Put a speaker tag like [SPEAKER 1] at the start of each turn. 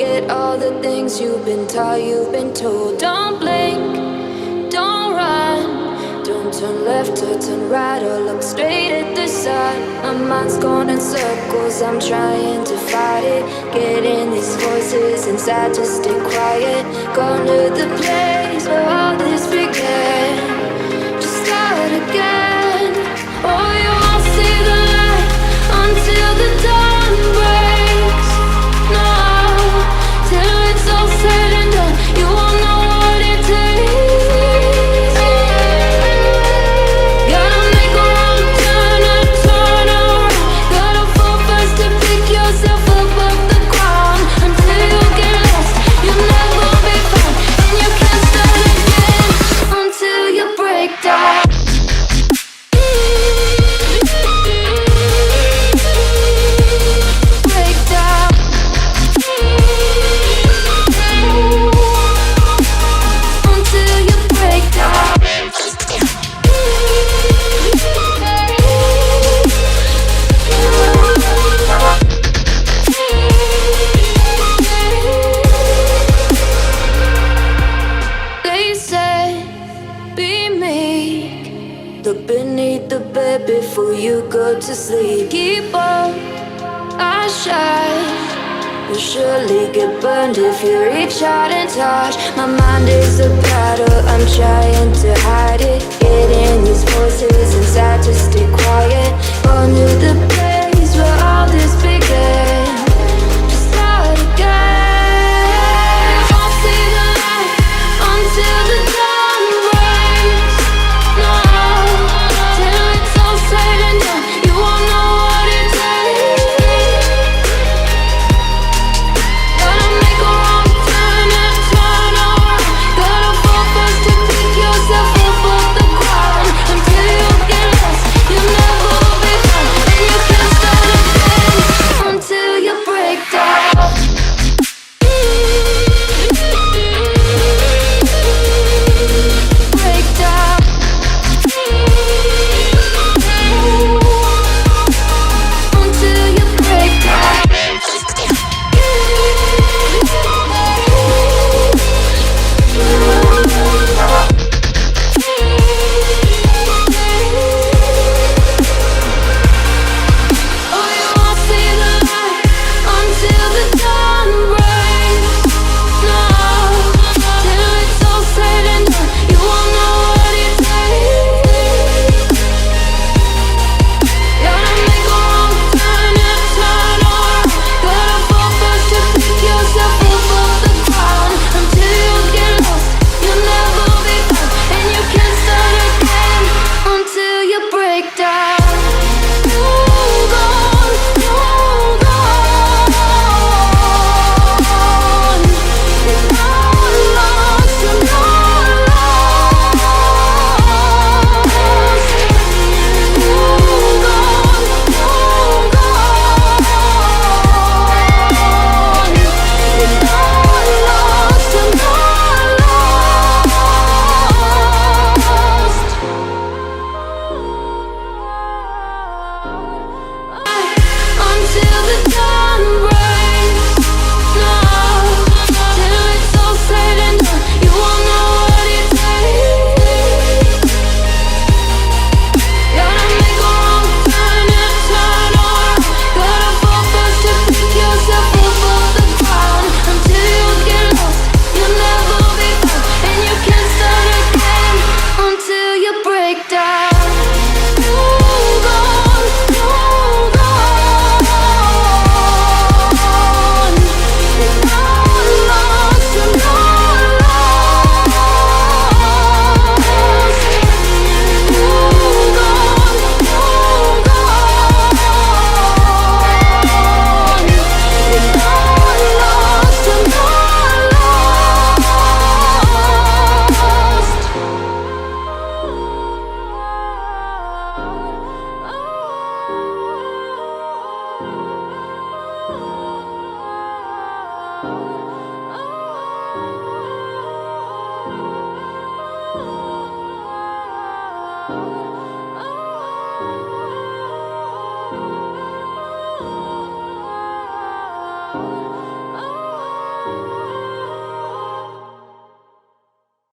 [SPEAKER 1] Forget all the things you've been taught, you've been told. Don't blink, don't run, don't turn left or turn right or look straight at the sun. My mind's going in circles, I'm trying to fight it. Getting these voices inside to stay quiet. Going to the place where all this began. Just start again. Oh, you won't see the light until the dawn breaks. No, till it's all said and done, you won't know what it takes. Gotta make a wrong turn and turn around. Gotta fall fast to pick yourself up off the ground. Until you get lost, you'll never be found, and you can't start again until you break down. Break down. Until you break down. They say, be meek. Look beneath the bed before you go to sleep. Keep on, I shine. You'll surely get burned if you reach out and touch. My mind is a battle, I'm trying to hide it. Getting these voices inside to stay quiet. Oh,